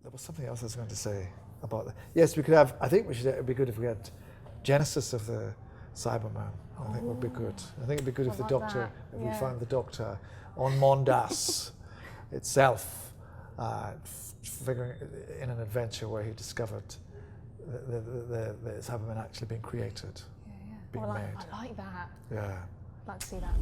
There was something else I was going to say about that. Yes, we could have. I think it'd be good if we had Genesis of the Cybermen. I think it would be good. I think it'd be good if the Doctor, if we found the Doctor on Mondas itself, figuring in an adventure where he discovered the Cybermen actually being created, being made. I like that. Yeah. I'd like to see that.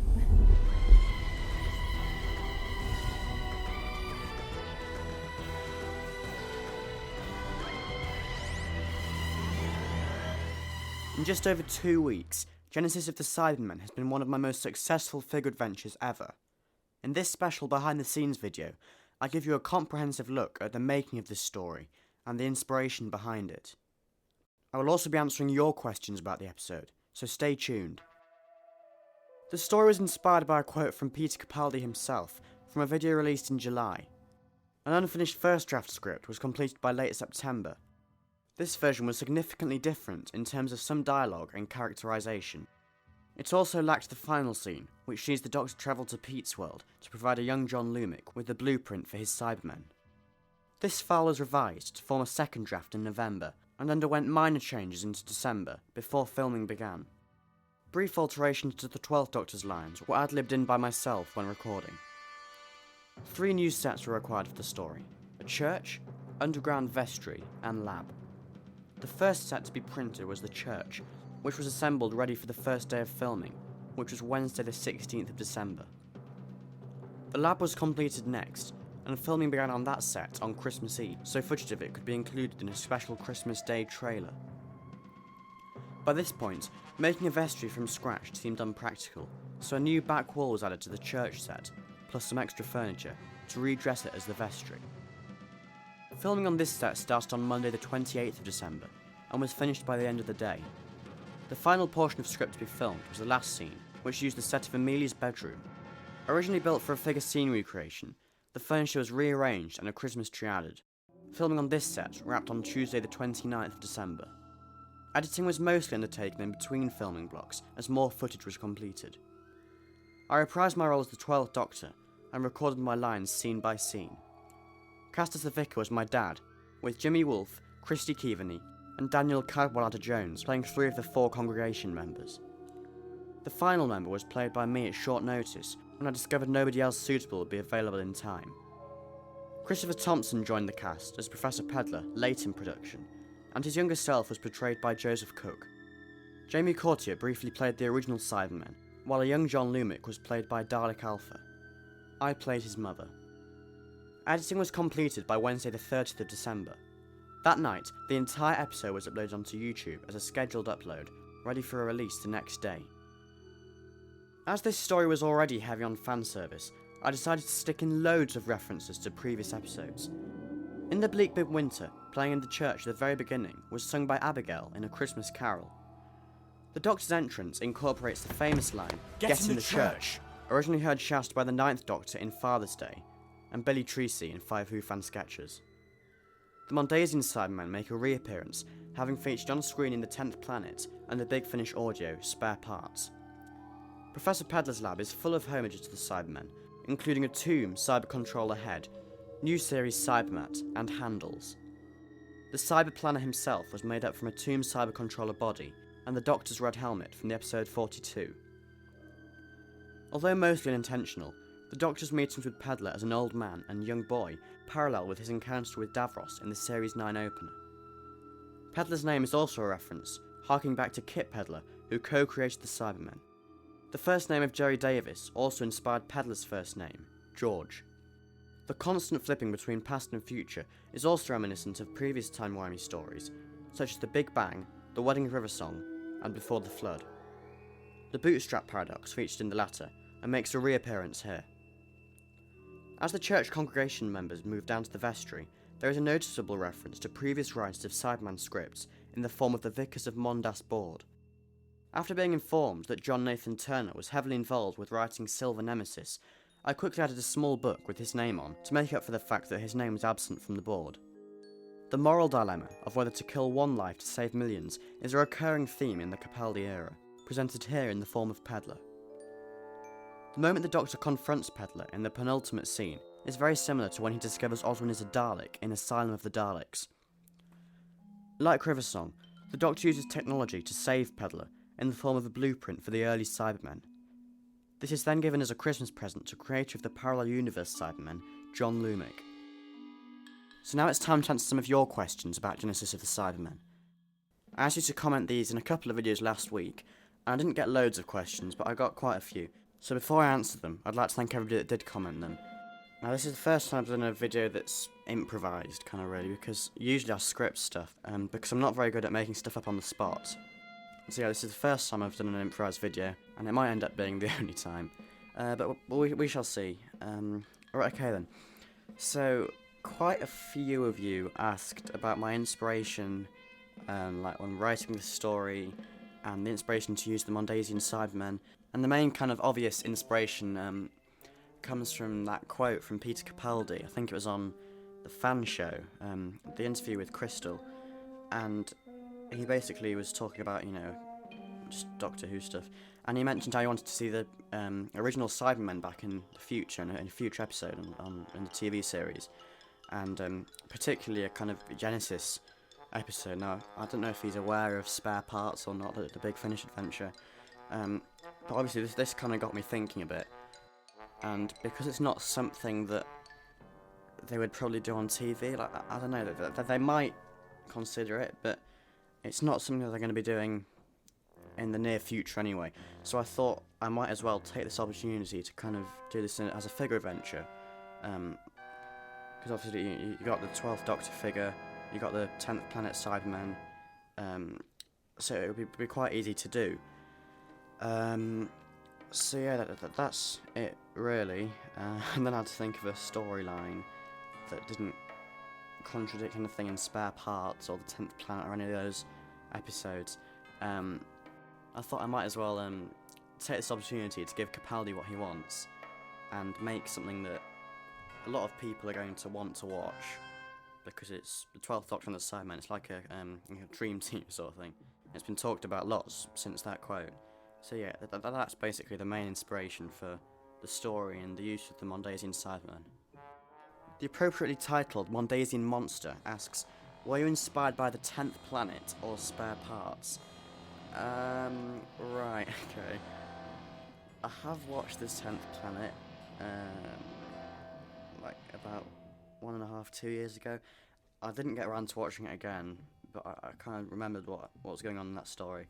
In just over 2 weeks, Genesis of the Cybermen has been one of my most successful figure adventures ever. In this special behind the scenes video, I give you a comprehensive look at the making of this story and the inspiration behind it. I will also be answering your questions about the episode, so stay tuned. The story was inspired by a quote from Peter Capaldi himself from a video released in July. An unfinished first draft script was completed by late September. This version was significantly different in terms of some dialogue and characterisation. It also lacked the final scene, which sees the Doctor travel to Pete's world to provide a young John Lumic with the blueprint for his Cybermen. This file was revised to form a second draft in November and underwent minor changes into December before filming began. Brief alterations to the 12th Doctor's lines were ad-libbed in by myself when recording. 3 new sets were required for the story: a church, underground vestry, and lab. The first set to be printed was the church, which was assembled ready for the first day of filming, which was Wednesday the 16th of December. The lab was completed next, and filming began on that set on Christmas Eve, so footage of it could be included in a special Christmas Day trailer. By this point, making a vestry from scratch seemed unpractical, so a new back wall was added to the church set, plus some extra furniture, to redress it as the vestry. Filming on this set started on Monday the 28th of December, and was finished by the end of the day. The final portion of script to be filmed was the last scene, which used the set of Amelia's bedroom. Originally built for a figure scene recreation, the furniture was rearranged and a Christmas tree added. Filming on this set wrapped on Tuesday the 29th of December. Editing was mostly undertaken in between filming blocks as more footage was completed. I reprised my role as the 12th Doctor and recorded my lines scene by scene. Cast as the Vicar was my dad, with Jimmy Wolfe, Christy Keaveney, and Daniel Cadwallader-Jones playing 3 of the 4 congregation members. The final member was played by me at short notice when I discovered nobody else suitable would be available in time. Christopher Thompson joined the cast as Professor Pedler late in production, and his younger self was portrayed by Joseph Cook. Jamie Courtier briefly played the original Cybermen, while a young John Lumic was played by Dalek Alpha. I played his mother. Editing was completed by Wednesday the 30th of December. That night, the entire episode was uploaded onto YouTube as a scheduled upload, ready for a release the next day. As this story was already heavy on fan service, I decided to stick in loads of references to previous episodes. In the Bleak Big Winter, playing in the church at the very beginning, was sung by Abigail in A Christmas Carol. The Doctor's entrance incorporates the famous line, "Get in the church," originally heard shouted by the 9th Doctor in Father's Day, and Billy Treacy in 5 Who fan sketches. The Mondasian Cybermen make a reappearance, having featured on screen in the 10th Planet and the Big Finish audio Spare Parts. Professor Pedler's lab is full of homages to the Cybermen, including a tomb Cyber Controller head, new series Cybermat, and handles. The Cyber Planner himself was made up from a tomb Cyber Controller body and the Doctor's red helmet from the episode 42. Although mostly unintentional, the Doctor's meetings with Pedler as an old man and young boy parallel with his encounter with Davros in the Series 9 opener. Pedler's name is also a reference, harking back to Kit Pedler, who co-created the Cybermen. The first name of Jerry Davis also inspired Pedler's first name, George. The constant flipping between past and future is also reminiscent of previous timey-wimey stories, such as The Big Bang, The Wedding River Song, and Before the Flood. The bootstrap paradox featured in the latter, and makes a reappearance here. As the church congregation members move down to the vestry, there is a noticeable reference to previous writers of Cyberman scripts in the form of the Vicars of Mondas board. After being informed that John Nathan Turner was heavily involved with writing Silver Nemesis, I quickly added a small book with his name on to make up for the fact that his name was absent from the board. The moral dilemma of whether to kill one life to save millions is a recurring theme in the Capaldi era, presented here in the form of Pedler. The moment the Doctor confronts Pedler in the penultimate scene is very similar to when he discovers Oswin is a Dalek in Asylum of the Daleks. Like Riversong, the Doctor uses technology to save Peddler in the form of a blueprint for the early Cybermen. This is then given as a Christmas present to creator of the parallel universe Cybermen, John Lumick. So now it's time to answer some of your questions about Genesis of the Cybermen. I asked you to comment these in a couple of videos last week, and I didn't get loads of questions, but I got quite a few. So before I answer them, I'd like to thank everybody that did comment them. Now this is the first time I've done a video that's improvised, kind of really, because usually I script stuff, because I'm not very good at making stuff up on the spot. So yeah, this is the first time I've done an improvised video, and it might end up being the only time. But we shall see. Right, okay then. So, quite a few of you asked about my inspiration, like when writing this story, and the inspiration to use the Mondasian Cybermen. And the main kind of obvious inspiration comes from that quote from Peter Capaldi. I think it was on the fan show, the interview with Crystal, and he basically was talking about, you know, just Doctor Who stuff, and he mentioned how he wanted to see the original Cybermen back in the future, in a future episode in the TV series, and particularly a kind of Genesis episode. Now, I don't know if he's aware of Spare Parts or not, the Big Finish adventure, but obviously this kind of got me thinking a bit, and because it's not something that they would probably do on TV, like, I don't know, that they might consider it, but it's not something that they're going to be doing in the near future anyway. So I thought I might as well take this opportunity to kind of do this as a figure adventure, because obviously you got the 12th Doctor figure, you got the 10th Planet Cybermen, so it would be quite easy to do. So yeah, that's it really, and then I had to think of a storyline that didn't contradict anything in Spare Parts or the 10th Planet or any of those episodes. I thought I might as well take this opportunity to give Capaldi what he wants and make something that a lot of people are going to want to watch, because it's the 12th Doctor on the Cybermen. It's like a dream team sort of thing. It's been talked about lots since that quote. So yeah, that's basically the main inspiration for the story and the use of the Mondasian Cybermen. The appropriately titled Mondasian Monster asks, were you inspired by the 10th Planet or Spare Parts? Right, okay. I have watched this 10th Planet, like about 1.5, 2 years ago. I didn't get around to watching it again, but I kind of remembered what was going on in that story.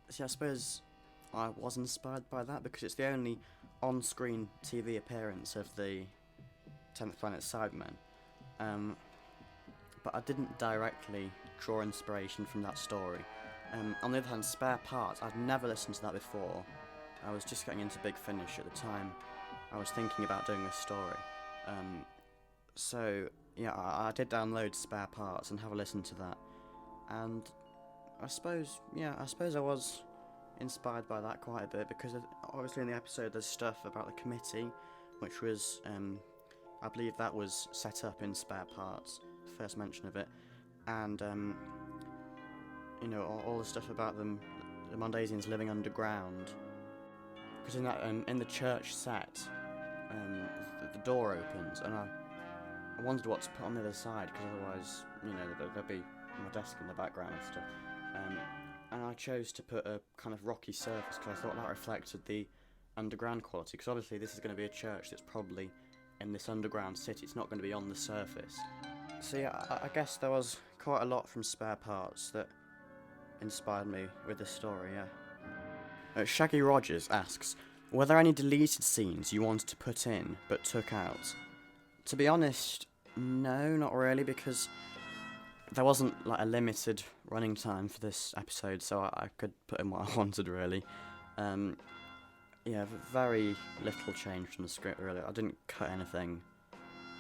See, I suppose I was inspired by that because it's the only on-screen TV appearance of the 10th Planet Cybermen. But I didn't directly draw inspiration from that story. On the other hand, Spare Parts, I'd never listened to that before. I was just getting into Big Finish at the time I was thinking about doing this story. So, yeah, I did download Spare Parts and have a listen to that. And I suppose I was inspired by that quite a bit, because obviously in the episode there's stuff about the committee, which was, I believe that was set up in Spare Parts, the first mention of it, and you know, all the stuff about them, the Mondasians living underground, because in that in the church set, the door opens, and I wondered what to put on the other side, because otherwise, you know, there'd be my desk in the background and stuff. And I chose to put a kind of rocky surface because I thought that reflected the underground quality, because obviously this is going to be a church that's probably in this underground city, it's not going to be on the surface. So yeah, I guess there was quite a lot from Spare Parts that inspired me with this story, yeah. Shaggy Rogers asks, were there any deleted scenes you wanted to put in but took out? To be honest, no, not really, because there wasn't like a limited running time for this episode, so I could put in what I wanted, really. Yeah, very little changed from the script, really. I didn't cut anything,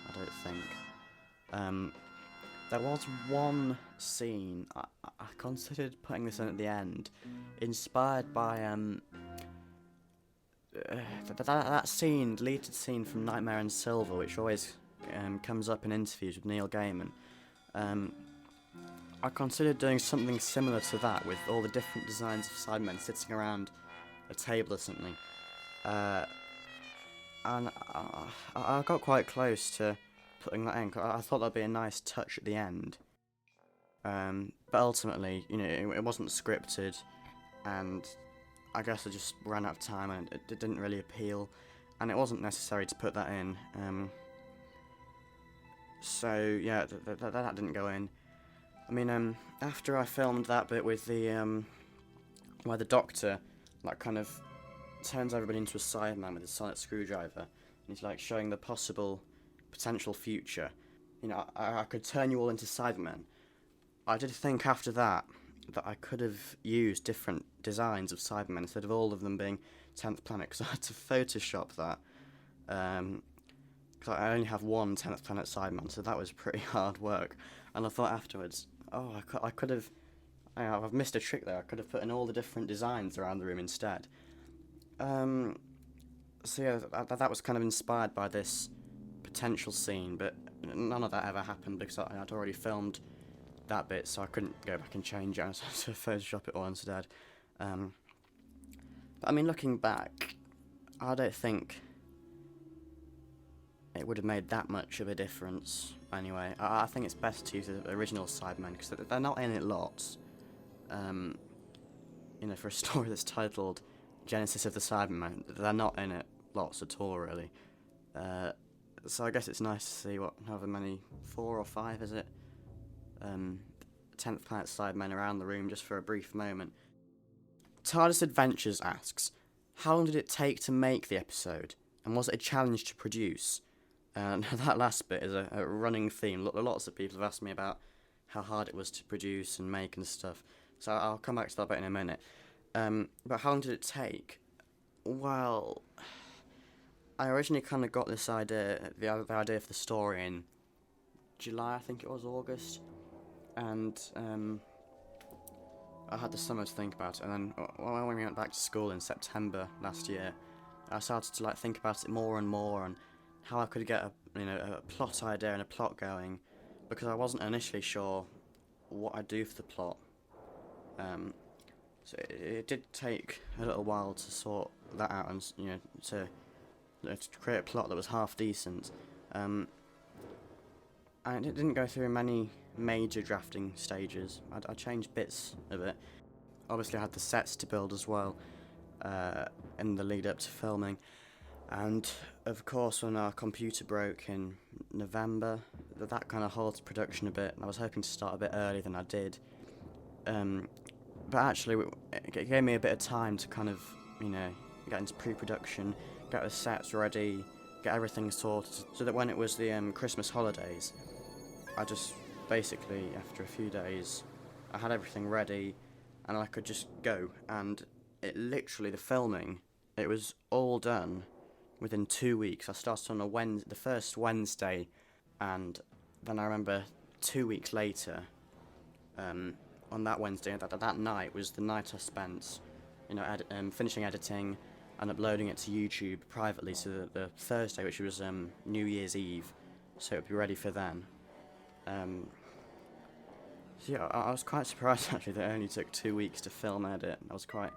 I don't think. There was one scene I considered putting this in at the end, inspired by that scene, deleted scene from Nightmare in Silver, which always comes up in interviews with Neil Gaiman. I considered doing something similar to that, with all the different designs of Cybermen sitting around a table or something. and I got quite close to putting that in. 'Cause I thought that'd be a nice touch at the end. But ultimately, it wasn't scripted, and I guess I just ran out of time, and it didn't really appeal, and it wasn't necessary to put that in. So yeah, that didn't go in. I mean, after I filmed that bit with the where the Doctor like kind of turns everybody into a Cyberman with his sonic screwdriver, and he's like showing the potential future. I could turn you all into Cybermen. I did think after that I could have used different designs of Cybermen instead of all of them being 10th planet, because I had to Photoshop that. Because I only have one 10th planet Cyberman, so that was pretty hard work. And I thought afterwards, oh, I could have. I've missed a trick there. I could have put in all the different designs around the room instead. So yeah, that was kind of inspired by this potential scene, but none of that ever happened because I'd already filmed that bit, so I couldn't go back and change it. I had to Photoshop it all instead. But I mean, looking back, I don't think it would have made that much of a difference. Anyway, I think it's best to use the original Cybermen because they're not in it lots. For a story that's titled Genesis of the Cybermen, they're not in it lots at all, really. So I guess it's nice to see however many, 4 or 5 is it? 10th Planet Cybermen around the room just for a brief moment. TARDIS Adventures asks, how long did it take to make the episode, and was it a challenge to produce? And that last bit is a running theme. Lots of people have asked me about how hard it was to produce and make and stuff, so I'll come back to that bit in a minute. But how long did it take? Well, I originally kind of got this idea, the idea for the story in July, I think it was, August, and I had the summer to think about it, and then when we went back to school in September last year, I started to think about it more and more, and how I could get a plot idea and a plot going, because I wasn't initially sure what I'd do for the plot. So it did take a little while to sort that out, and to create a plot that was half decent. And it didn't go through many major drafting stages. I changed bits of it. Obviously I had the sets to build as well in the lead up to filming, and of course when our computer broke in November, that kind of halted production a bit. I was hoping to start a bit earlier than I did, but actually it gave me a bit of time to kind of get into pre-production, get the sets ready, get everything sorted, so that when it was the Christmas holidays, I just basically, after a few days, I had everything ready and I could just go. And it literally, the filming, it was all done within 2 weeks. I started on the first Wednesday, and then I remember 2 weeks later, on that Wednesday, that night was the night I spent, finishing editing and uploading it to YouTube privately, so the Thursday, which was New Year's Eve, so it would be ready for then. So yeah, I was quite surprised actually that it only took 2 weeks to film and edit. I was quite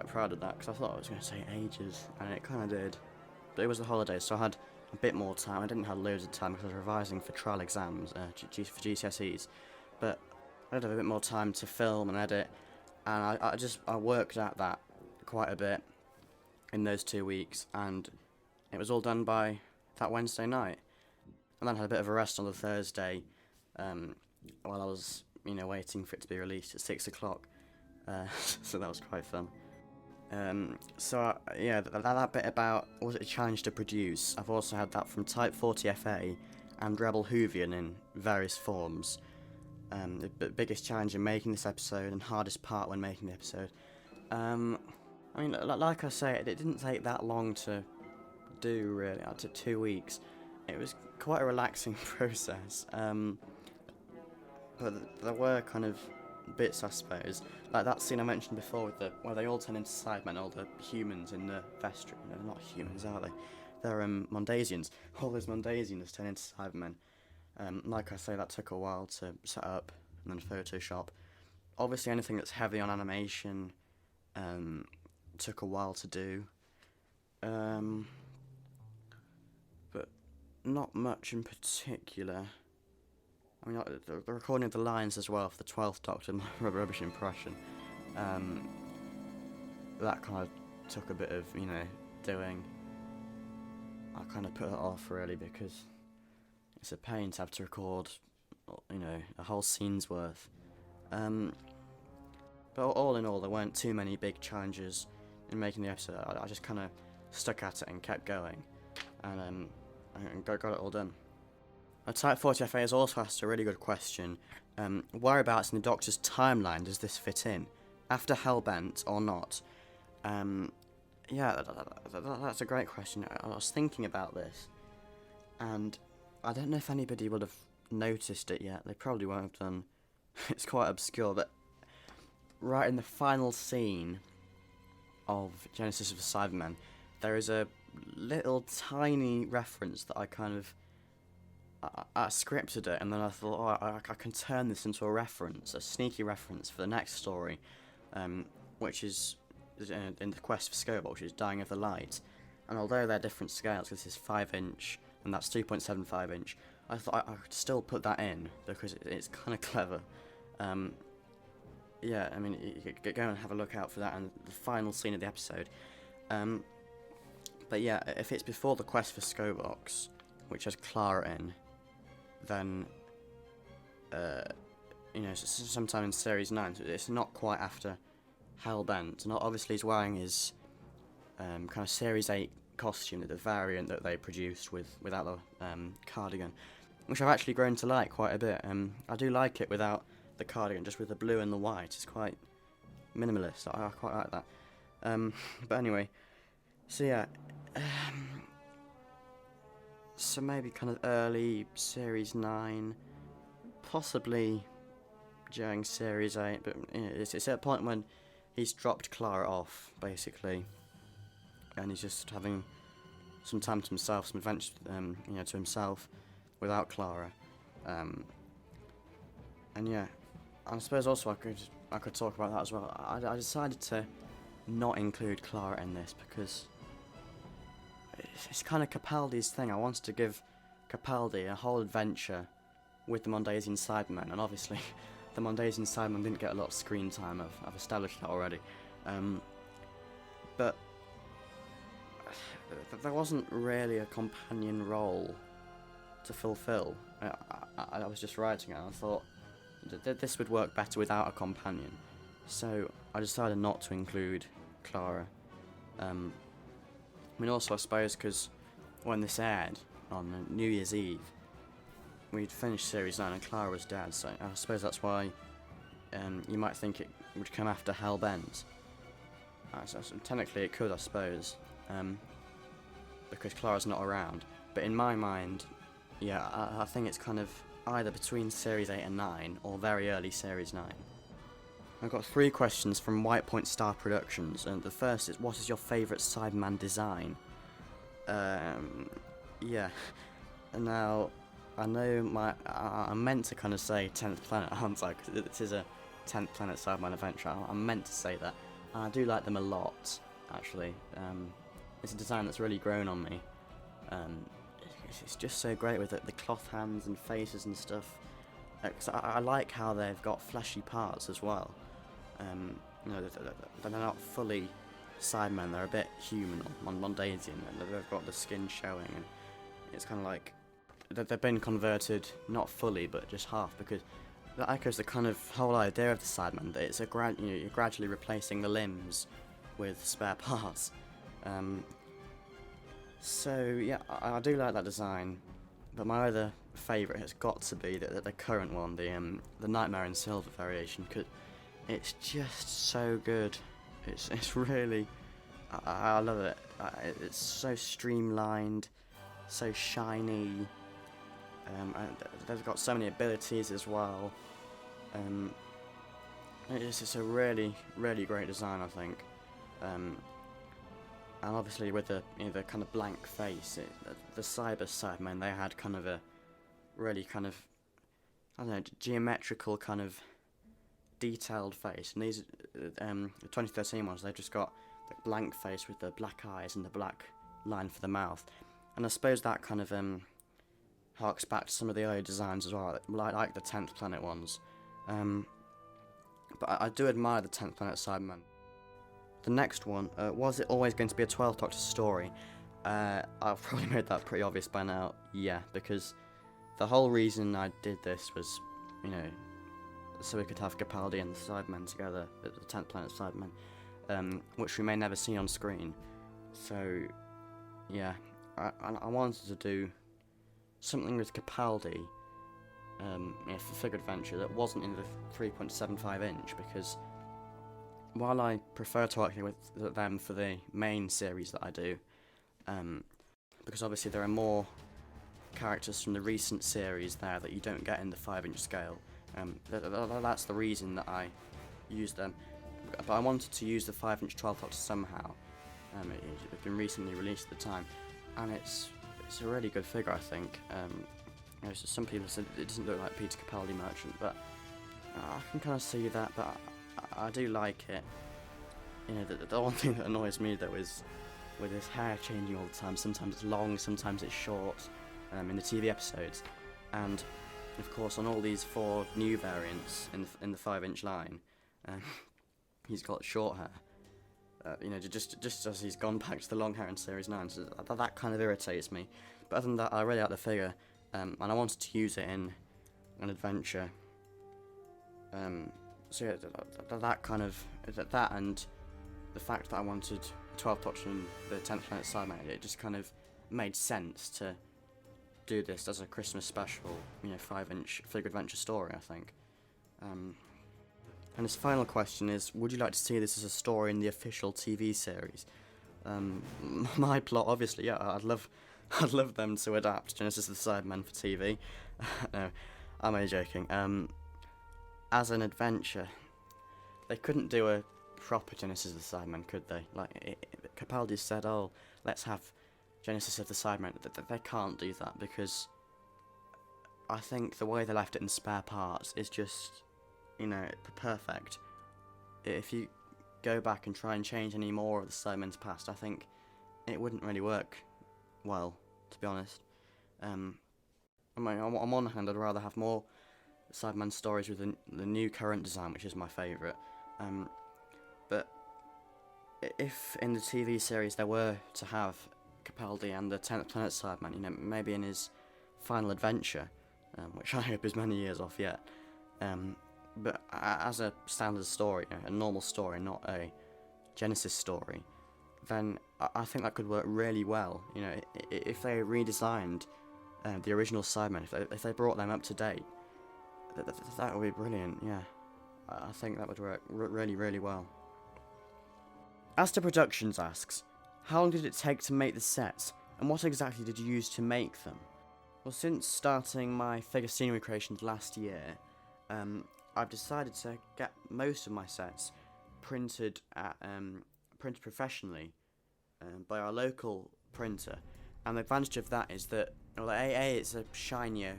proud of that, because I thought I was going to say ages, and it kind of did. But it was the holidays, so I had a bit more time. I didn't have loads of time because I was revising for trial exams, for GCSEs, but I did have a bit more time to film and edit, and I worked at that quite a bit in those 2 weeks, and it was all done by that Wednesday night. And then I had a bit of a rest on the Thursday, while I was, waiting for it to be released at 6 o'clock. So that was quite fun. That bit about, was it a challenge to produce? I've also had that from Type 40 FA and Rebel Whovian in various forms. The biggest challenge in making this episode and hardest part when making the episode. Like I say, it didn't take that long to do, really. It took 2 weeks. It was quite a relaxing process, but there were kind of bits, I suppose, like that scene I mentioned before where they all turn into Cybermen, all the humans in the vestry. No, they're not humans, are they? They're Mondasians. All those Mondasians turn into Cybermen. Like I say, that took a while to set up and then Photoshop. Obviously, anything that's heavy on animation took a while to do. not much in particular. I mean, the recording of the lines as well for the 12th Doctor, my rubbish impression. That kind of took a bit of, doing. I kind of put it off really because it's a pain to have to record, a whole scene's worth. But all in all, there weren't too many big challenges in making the episode. I just kind of stuck at it and kept going, and got it all done. Type 40FA has also asked a really good question. Whereabouts in the Doctor's timeline does this fit in? After Hellbent or not? Yeah, that's a great question. I was thinking about this, and I don't know if anybody would have noticed it yet. They probably won't have done. It's quite obscure, but right in the final scene of Genesis of the Cybermen, there is a little tiny reference that I kind of I scripted it, and then I thought, I can turn this into a reference, a sneaky reference for the next story, which is in the Quest for Scobo, which is Dying of the Light. And although they're different scales, this is 5" and that's 2.75". I thought I could still put that in because it's kind of clever. Yeah, I mean, you could go and have a look out for that and the final scene of the episode. But yeah, if it's before the Quest for Scobox, which has Clara in, then sometime in Series 9, so it's not quite after Hellbent. And obviously he's wearing his kind of Series 8 costume, the variant that they produced without the cardigan, which I've actually grown to like quite a bit. I do like it without the cardigan, just with the blue and the white. It's quite minimalist. I quite like that. But anyway, so yeah, so maybe kind of early Series 9, possibly during Series 8, but it's at a point when he's dropped Clara off, basically, and he's just having some time to himself, some adventure, to himself, without Clara. And yeah, I suppose also I could talk about that as well. I decided to not include Clara in this because it's kind of Capaldi's thing. I wanted to give Capaldi a whole adventure with the Mondasian Cybermen, and obviously the Mondasian Cybermen didn't get a lot of screen time. I've established that already. But there wasn't really a companion role to fulfill. I was just writing it and I thought this would work better without a companion, so I decided not to include Clara. I mean, also I suppose because when this aired on New Year's Eve, we'd finished Series 9 and Clara was dead, so I suppose that's why you might think it would come after Hellbent. So technically it could, I suppose, because Clara's not around, but in my mind, yeah, I think it's kind of either between Series 8 and 9, or very early Series 9. I've got 3 questions from White Point Star Productions, and the first is, what is your favourite Cyberman design? Yeah, now, I know I'm meant to kind of say 10th Planet, aren't I? Because this is a 10th Planet Cyberman adventure. I'm meant to say that. And I do like them a lot, actually. It's a design that's really grown on me. It's just so great with the cloth hands and faces and stuff. Cause I like how they've got fleshy parts as well. They're not fully Cybermen, they're a bit human or Mondasian, and they've got the skin showing, and it's kind of like they've been converted, not fully, but just half, because that echoes the kind of whole idea of the Cybermen, that it's you're gradually replacing the limbs with spare parts. So yeah, I do like that design, but my other favourite has got to be the current one, the Nightmare in Silver variation, because it's just so good. It's really, I love it. It's so streamlined, so shiny, and they've got so many abilities as well. It's just a really, really great design, I think. And obviously with the kind of blank face, the Cybermen, they had kind of a really kind of, I don't know, geometrical kind of detailed face, and these the 2013 ones, they've just got the blank face with the black eyes and the black line for the mouth. And I suppose that kind of harks back to some of the early designs as well, like the 10th Planet ones. But I do admire the 10th Planet Cybermen. The next one, was it always going to be a 12th Doctor story? I've probably made that pretty obvious by now, yeah, because the whole reason I did this was, you know, so we could have Capaldi and the Cybermen together, the 10th Planet Cybermen, which we may never see on screen. So, yeah, I wanted to do something with Capaldi, for Figure Adventure that wasn't in the 3.75 inch, because while I prefer to work with them for the main series that I do, because obviously there are more characters from the recent series there that you don't get in the 5-inch scale, that's the reason that I used them. But I wanted to use the 5-inch 12th Doctor somehow. It's been recently released at the time, and it's a really good figure, I think. You know, so some people said it doesn't look like Peter Capaldi Merchant, but I can kind of see that, but I do like it. You know, the one thing that annoys me though is with his hair changing all the time. Sometimes it's long, sometimes it's short, in the TV episodes, and of course on all these 4 new variants in the 5-inch line, he's got short hair. You know, just as he's gone back to the long hair in Series 9, so that kind of irritates me. But other than that, I really like the figure, and I wanted to use it in an adventure. So yeah, that and the fact that I wanted 12th Doctor and the 10th Planet Cybermen, it just kind of made sense to do this as a Christmas special, you know, 5-inch Figure Adventure story, I think. And his final question is, would you like to see this as a story in the official TV series? My plot, obviously, yeah, I'd love them to adapt Genesis of the Cybermen for TV. No, I'm only joking. As an adventure, they couldn't do a proper Genesis of the Cybermen, could they? Like, Capaldi said, oh, let's have Genesis of the Cybermen. They can't do that, because I think the way they left it in spare parts is just, you know, perfect. If you go back and try and change any more of the Cybermen's past, I think it wouldn't really work well, to be honest. I mean, on one hand, I'd rather have more Cyberman stories with the new current design, which is my favourite. But if in the TV series they were to have Capaldi and the 10th Planet Cyberman, you know, maybe in his final adventure, which I hope is many years off yet, but as a standard story, you know, a normal story, not a Genesis story, then I think that could work really well. You know, if they redesigned the original Cybermen, if they brought them up to date, that would be brilliant. Yeah, I think that would work really, really well. As to Productions asks, how long did it take to make the sets, and what exactly did you use to make them? Well, since starting my figure scenery creations last year, I've decided to get most of my sets printed professionally by our local printer, and the advantage of that is that, well, it's a shinier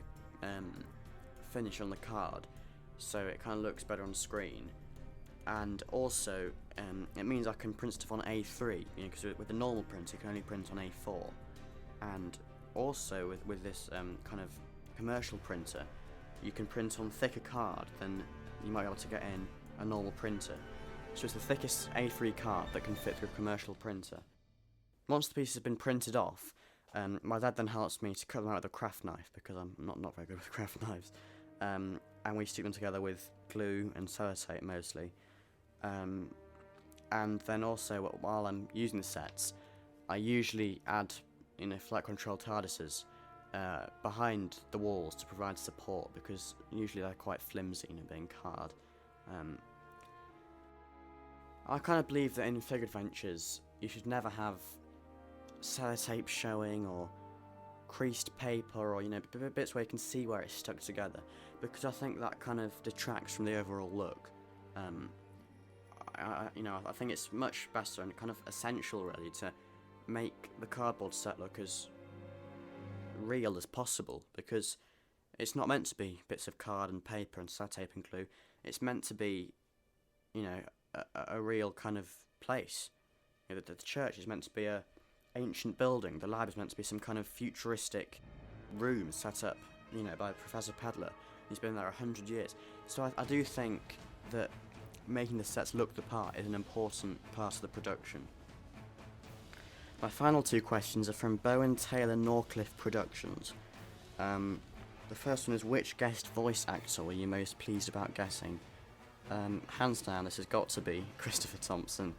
finish on the card, so it kind of looks better on screen, and also it means I can print stuff on A3, you know, because with the normal printer you can only print on A4, and also with this kind of commercial printer, you can print on thicker card than you might be able to get in a normal printer. So it's the thickest A3 card that can fit through a commercial printer. Once the pieces have been printed off, my dad then helps me to cut them out with a craft knife, because I'm not very good with craft knives, and we stick them together with glue and sellotape mostly. And then also, while I'm using the sets, I usually add, you know, flight control TARDISes behind the walls to provide support, because usually they're quite flimsy, you know, being card. I kind of believe that in Figure Adventures you should never have sellotape showing, or creased paper, or, you know, bits where you can see where it's stuck together, because I think that kind of detracts from the overall look. I think it's much better and kind of essential, really, to make the cardboard set look as real as possible, because it's not meant to be bits of card and paper and sellotape and glue. It's meant to be, you know, a real kind of place. You know, the church is meant to be a ancient building. The lab is meant to be some kind of futuristic room set up, by Professor Pedler. He's been there 100 years. So I do think that making the sets look the part is an important part of the production. My final 2 questions are from Bowen Taylor Norcliffe Productions. The first one is, which guest voice actor were you most pleased about guessing? Hands down, this has got to be Christopher Thompson.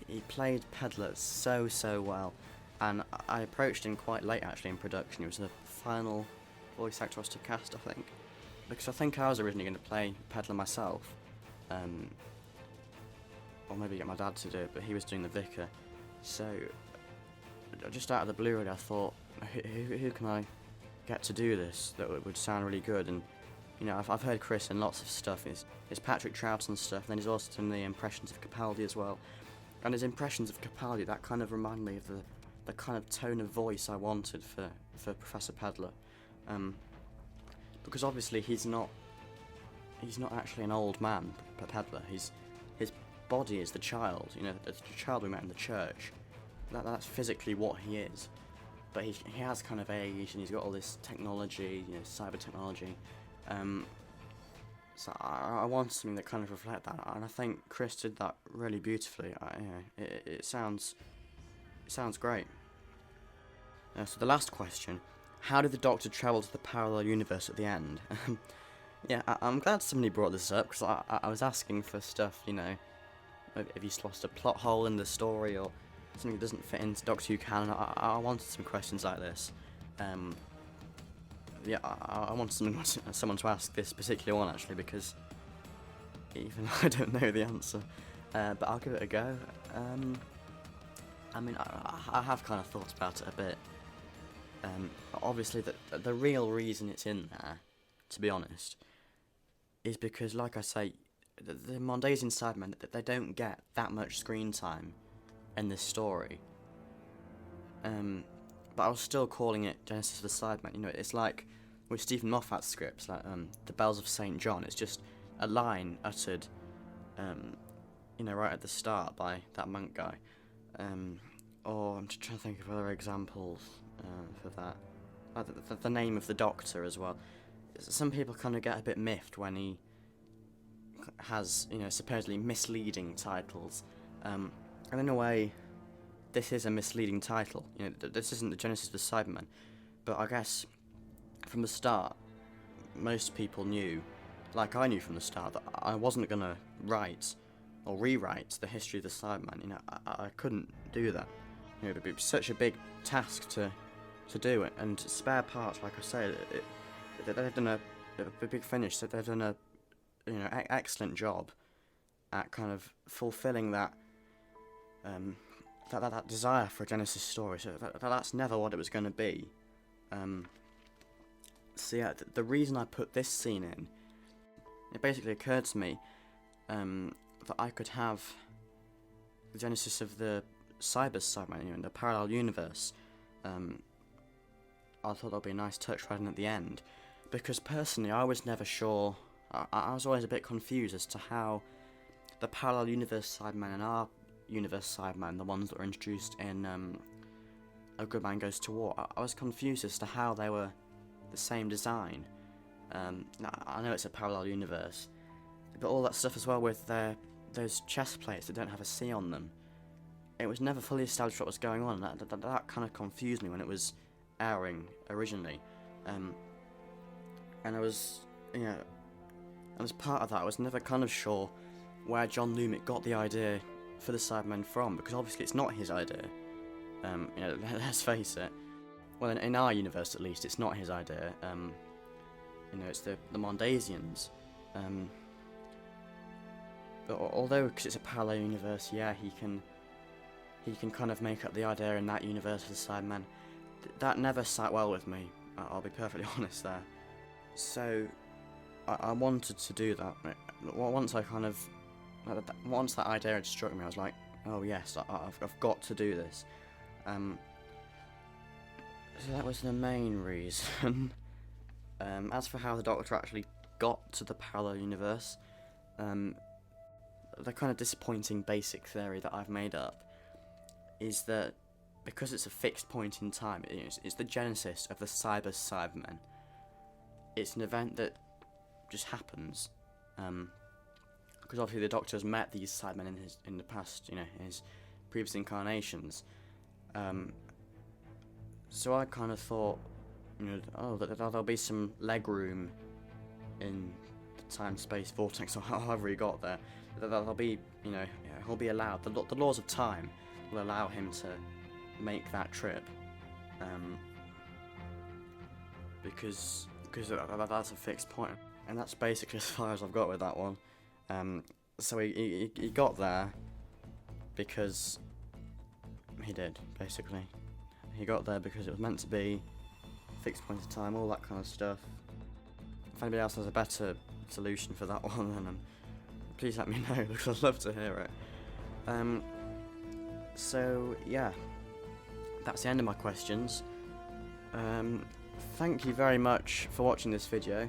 He played Pedler so well, and I approached him quite late actually in production. He was the final voice actor I was to cast, I think, because I think I was originally going to play Pedler myself, or maybe get my dad to do it, but he was doing the vicar. So just out of the blue, really, I thought, who can I get to do this that would sound really good? And I've heard Chris in lots of stuff. It's Patrick Troughton stuff, and then he's also done the impressions of Capaldi as well. And his impressions of Capaldi, that kind of reminded me of the kind of tone of voice I wanted for Professor Pedler. Because obviously he's not actually an old man, Pedler. His body is the child, the child we met in the church. That's physically what he is. But he has kind of aged, and he's got all this technology, cyber technology. So I wanted something that kind of reflect that, and I think Chris did that really beautifully. It sounds great. So the last question: how did the Doctor travel to the parallel universe at the end? Yeah, I'm glad somebody brought this up, because I was asking for stuff, if he's lost a plot hole in the story or something that doesn't fit into Doctor Who canon. I wanted some questions like this. Yeah, I wanted someone to ask this particular one, actually, because even I don't know the answer. But I'll give it a go. I have kind of thought about it a bit. Obviously, the real reason it's in there, to be honest, is because, like I say, the Mondasian Cybermen, they don't get that much screen time in this story. But I was still calling it Genesis of the Cybermen. It's like with Stephen Moffat's scripts, like The Bells of St. John. It's just a line uttered, right at the start by that monk guy. Or I'm just trying to think of other examples for that. The name of the Doctor as well. Some people kind of get a bit miffed when he has, supposedly misleading titles. And in a way, this is a misleading title. This isn't the Genesis of the Cybermen. But I guess from the start, most people knew, like I knew from the start, that I wasn't going to write or rewrite the history of the Cybermen. I couldn't do that. It was such a big task to do it. And Spare Parts, like I said, they've done a big finish. So they've done a excellent job at kind of fulfilling that that desire for a Genesis story. So that's never what it was going to be. So yeah, the reason I put this scene in, it basically occurred to me that I could have the Genesis of the Cybermen, in the parallel universe. I thought that'd be a nice touch right in at the end, because personally I was never sure. I was always a bit confused as to how the parallel universe Cybermen and our universe Cybermen, the ones that were introduced in A Good Man Goes to War, I was confused as to how they were the same design. I know it's a parallel universe, but all that stuff as well with those chest plates that don't have a C on them, it was never fully established what was going on. That kind of confused me when it was airing originally. And I was, and as part of that, I was never kind of sure where John Lumick got the idea for the Cybermen from, because obviously it's not his idea. Let's face it. Well, in our universe at least, it's not his idea. It's the Mondasians. But although, because it's a parallel universe, yeah, he can kind of make up the idea in that universe of the Cybermen. That never sat well with me. I'll be perfectly honest there. So I wanted to do that. Once that idea had struck me, I was like, oh yes, I've got to do this. So that was the main reason. As for how the Doctor actually got to the parallel universe, the kind of disappointing basic theory that I've made up is that because it's a fixed point in time, it's the genesis of the Cybermen. It's an event that just happens, because obviously the Doctor has met these Cybermen in the past, in his previous incarnations. So I kind of thought, that there'll be some leg room in the time-space vortex, or however he got there. That there'll be, he'll be allowed. The laws of time will allow him to make that trip, because that's a fixed point, and that's basically as far as I've got with that one. So he got there because he did, basically. He got there because it was meant to be, fixed point of time, all that kind of stuff. If anybody else has a better solution for that one, then please let me know, because I'd love to hear it. So yeah, that's the end of my questions. Thank you very much for watching this video.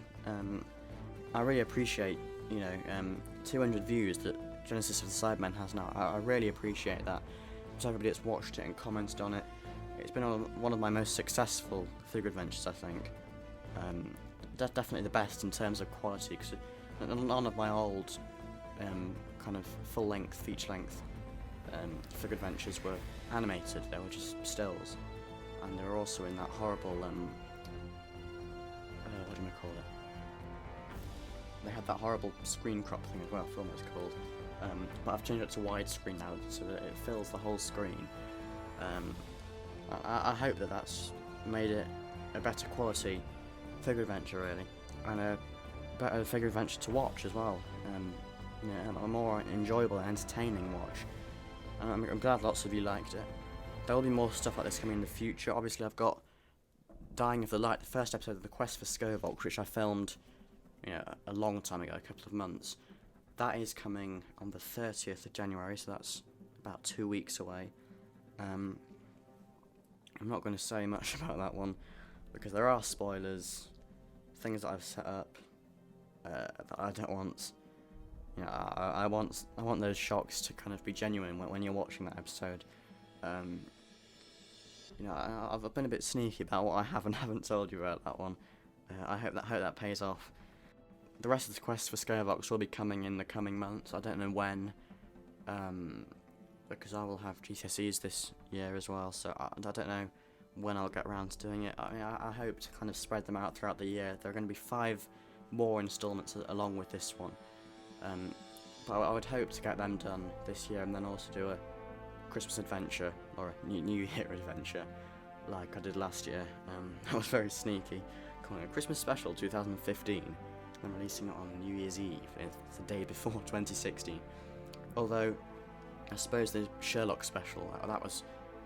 I really appreciate, 200 views that Genesis of the Cybermen has now. I really appreciate that. To everybody that's watched it and commented on it. It's been one of my most successful figure adventures, I think. Definitely the best in terms of quality, because none of my old kind of full-length, feature-length figure adventures were animated. They were just stills, and they were also in that horrible what do you call it? They had that horrible screen crop thing as well. I forgot what it's called. But I've changed it to widescreen now, so that it fills the whole screen. I hope that that's made it a better quality figure adventure, really, and a better figure adventure to watch as well. A more enjoyable and entertaining watch. And I'm glad lots of you liked it. There will be more stuff like this coming in the future. Obviously, I've got Dying of the Light, the first episode of the Quest for Scovox, which I filmed, a long time ago, a couple of months. That is coming on the 30th of January, so that's about 2 weeks away. I'm not going to say much about that one, because there are spoilers, things that I've set up that I don't want. I want those shocks to kind of be genuine when you're watching that episode. I've been a bit sneaky about what I have and haven't told you about that one. I hope that pays off. The rest of the Quest for Scovox will be coming in the coming months. I don't know when, because I will have GCSEs this year as well, so I don't know when I'll get around to doing it. I hope to kind of spread them out throughout the year. There are going to be 5 more installments along with this one, but I would hope to get them done this year, and then also do a Christmas adventure, or a New Year adventure, like I did last year. That was very sneaky, calling it a Christmas Special 2015, and releasing it on New Year's Eve. It's the day before 2016. Although, I suppose the Sherlock special, that was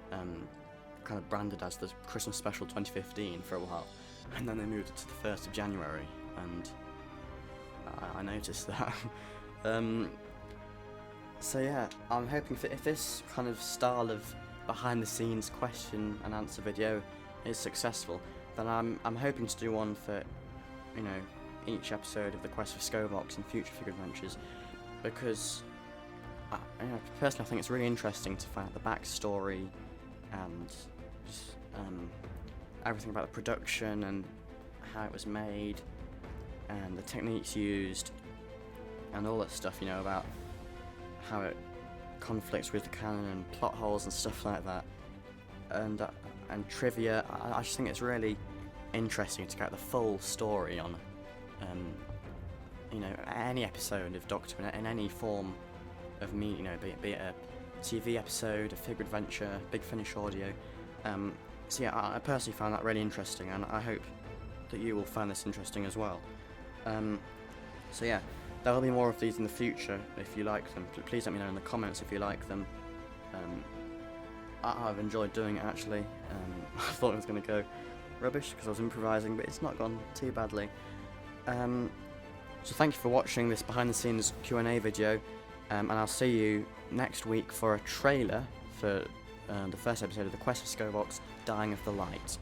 kind of branded as the Christmas Special 2015 for a while, and then they moved it to the 1st of January, and I noticed that. So yeah, I'm hoping if this kind of style of behind the scenes question and answer video is successful, then I'm hoping to do one for, each episode of the Quest for Scovox and future figure adventures, because personally I think it's really interesting to find out the backstory and just everything about the production and how it was made and the techniques used and all that stuff, about how it conflicts with the canon and plot holes and stuff like that, and trivia. I just think it's really interesting to get the full story on any episode of Doctor in any form of media, be it a TV episode, a figure adventure, Big Finish audio. So yeah, I personally found that really interesting, and I hope that you will find this interesting as well. So yeah, there will be more of these in the future if you like them. Please let me know in the comments if you like them. I've enjoyed doing it actually. I thought it was going to go rubbish because I was improvising, but it's not gone too badly. So thank you for watching this behind the scenes Q&A video, and I'll see you next week for a trailer for the first episode of the Quest for Scovox, Dying of the Light.